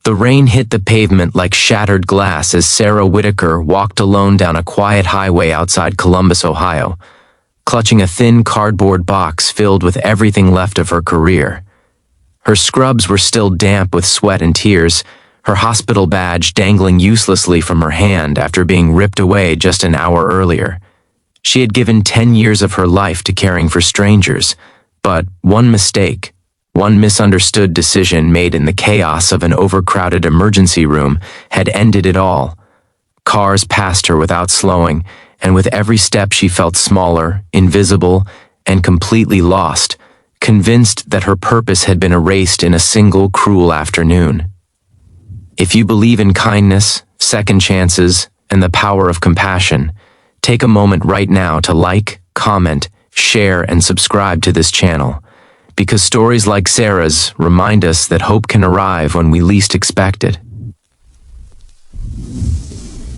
The rain hit the pavement like shattered glass as Sarah Whitaker walked alone down a quiet highway outside Columbus, Ohio, clutching a thin cardboard box filled with everything left of her career. Her scrubs were still damp with sweat and tears, her hospital badge dangling uselessly from her hand after being ripped away just an hour earlier. She had given 10 years of her life to caring for strangers, but one mistake, one misunderstood decision made in the chaos of an overcrowded emergency room had ended it all. Cars passed her without slowing, and with every step she felt smaller, invisible, and completely lost, convinced that her purpose had been erased in a single cruel afternoon. If you believe in kindness, second chances, and the power of compassion, take a moment right now to like, comment, share, and subscribe to this channel, because stories like Sarah's remind us that hope can arrive when we least expect it.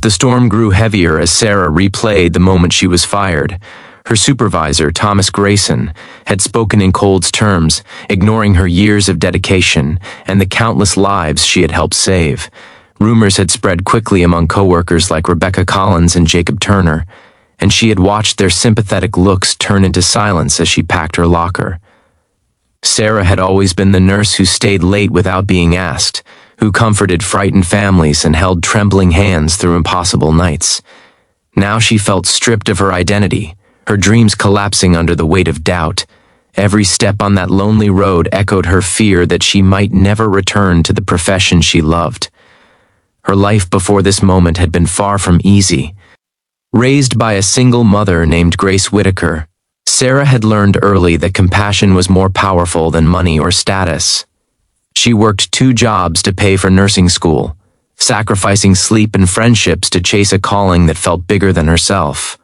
The storm grew heavier as Sarah replayed the moment she was fired. Her supervisor, Thomas Grayson, had spoken in cold terms, ignoring her years of dedication and the countless lives she had helped save. Rumors had spread quickly among coworkers like Rebecca Collins and Jacob Turner, and she had watched their sympathetic looks turn into silence as she packed her locker. Sarah had always been the nurse who stayed late without being asked, who comforted frightened families and held trembling hands through impossible nights. Now she felt stripped of her identity, her dreams collapsing under the weight of doubt. Every step on that lonely road echoed her fear that she might never return to the profession she loved. Her life before this moment had been far from easy. Raised by a single mother named Grace Whitaker, Sarah had learned early that compassion was more powerful than money or status. She worked 2 jobs to pay for nursing school, sacrificing sleep and friendships to chase a calling that felt bigger than herself.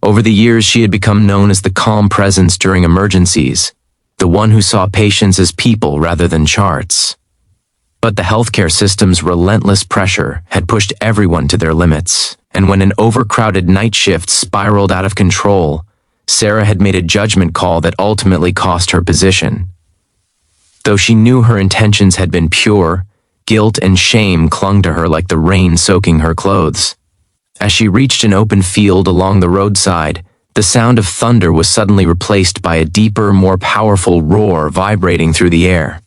Over the years, she had become known as the calm presence during emergencies, the one who saw patients as people rather than charts. But the healthcare system's relentless pressure had pushed everyone to their limits, and when an overcrowded night shift spiraled out of control, Sarah had made a judgment call that ultimately cost her position. Though she knew her intentions had been pure, guilt and shame clung to her like the rain soaking her clothes. As she reached an open field along the roadside, the sound of thunder was suddenly replaced by a deeper, more powerful roar vibrating through the air.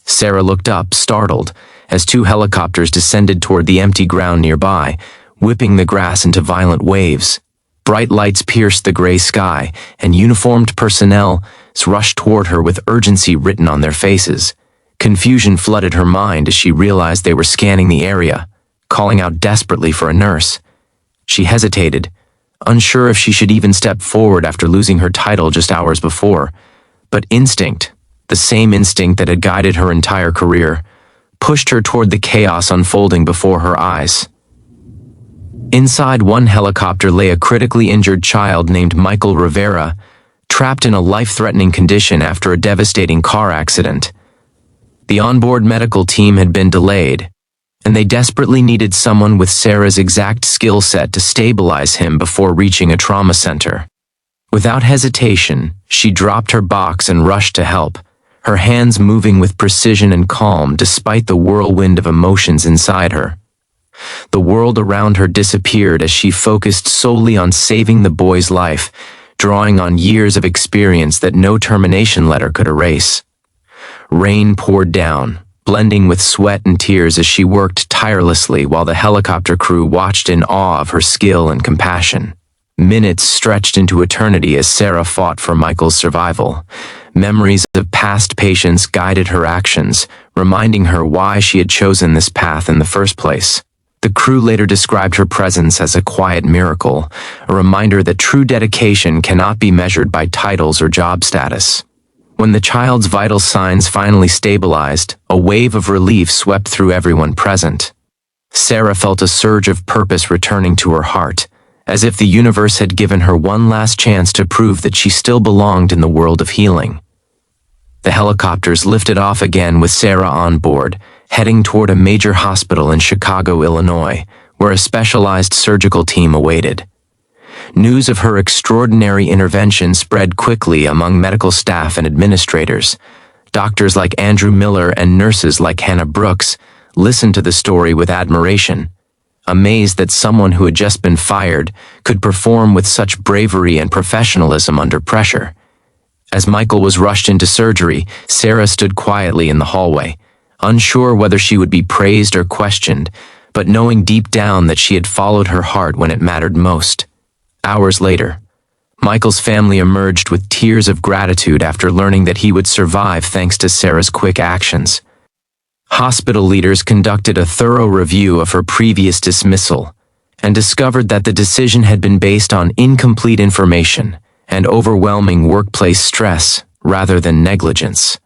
Sarah looked up, startled, as 2 helicopters descended toward the empty ground nearby, whipping the grass into violent waves. Bright lights pierced the gray sky, and uniformed personnel rushed toward her with urgency written on their faces. Confusion flooded her mind as she realized they were scanning the area, calling out desperately for a nurse. She hesitated, unsure if she should even step forward after losing her title just hours before. But instinct, the same instinct that had guided her entire career, pushed her toward the chaos unfolding before her eyes. Inside one helicopter lay a critically injured child named Michael Rivera, trapped in a life-threatening condition after a devastating car accident. The onboard medical team had been delayed, and they desperately needed someone with Sarah's exact skill set to stabilize him before reaching a trauma center. Without hesitation, she dropped her box and rushed to help, her hands moving with precision and calm despite the whirlwind of emotions inside her. The world around her disappeared as she focused solely on saving the boy's life, drawing on years of experience that no termination letter could erase. Rain poured down, blending with sweat and tears as she worked tirelessly while the helicopter crew watched in awe of her skill and compassion. Minutes stretched into eternity as Sarah fought for Michael's survival. Memories of past patients guided her actions, reminding her why she had chosen this path in the first place. The crew later described her presence as a quiet miracle, a reminder that true dedication cannot be measured by titles or job status. When the child's vital signs finally stabilized, a wave of relief swept through everyone present. Sarah felt a surge of purpose returning to her heart, as if the universe had given her one last chance to prove that she still belonged in the world of healing. The helicopters lifted off again with Sarah on board, heading toward a major hospital in Chicago, Illinois, where a specialized surgical team awaited. News of her extraordinary intervention spread quickly among medical staff and administrators. Doctors like Andrew Miller and nurses like Hannah Brooks listened to the story with admiration, amazed that someone who had just been fired could perform with such bravery and professionalism under pressure. As Michael was rushed into surgery, Sarah stood quietly in the hallway, unsure whether she would be praised or questioned, but knowing deep down that she had followed her heart when it mattered most. Hours later, Michael's family emerged with tears of gratitude after learning that he would survive thanks to Sarah's quick actions. Hospital leaders conducted a thorough review of her previous dismissal and discovered that the decision had been based on incomplete information and overwhelming workplace stress rather than negligence.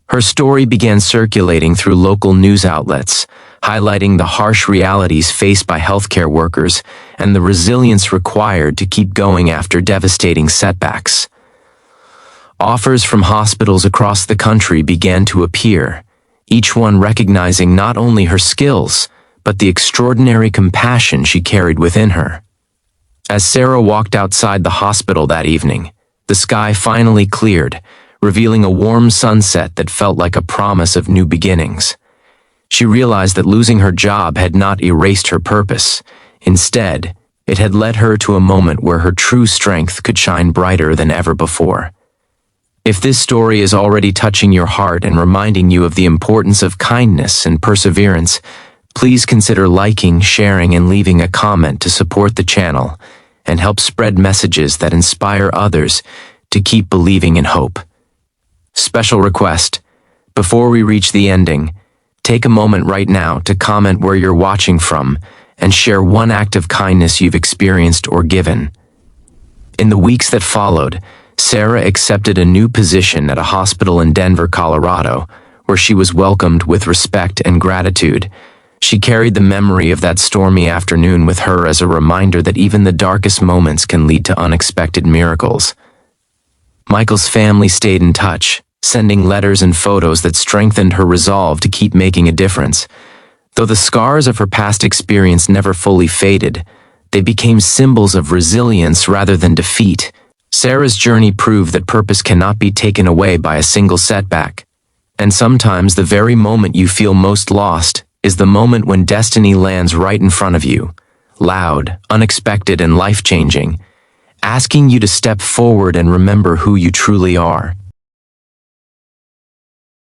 Her story began circulating through local news outlets, highlighting the harsh realities faced by healthcare workers and the resilience required to keep going after devastating setbacks. Offers from hospitals across the country began to appear, each one recognizing not only her skills, but the extraordinary compassion she carried within her. As Sarah walked outside the hospital that evening, the sky finally cleared, revealing a warm sunset that felt like a promise of new beginnings. She realized that losing her job had not erased her purpose. Instead, it had led her to a moment where her true strength could shine brighter than ever before. If this story is already touching your heart and reminding you of the importance of kindness and perseverance, please consider liking, sharing, and leaving a comment to support the channel and help spread messages that inspire others to keep believing in hope. Special request: before we reach the ending, take a moment right now to comment where you're watching from and share one act of kindness you've experienced or given. In the weeks that followed, Sarah accepted a new position at a hospital in Denver, Colorado, where she was welcomed with respect and gratitude. She carried the memory of that stormy afternoon with her as a reminder that even the darkest moments can lead to unexpected miracles. Michael's family stayed in touch, sending letters and photos that strengthened her resolve to keep making a difference. Though the scars of her past experience never fully faded, they became symbols of resilience rather than defeat. Sarah's journey proved that purpose cannot be taken away by a single setback. And sometimes the very moment you feel most lost is the moment when destiny lands right in front of you, loud, unexpected, and life-changing, asking you to step forward and remember who you truly are.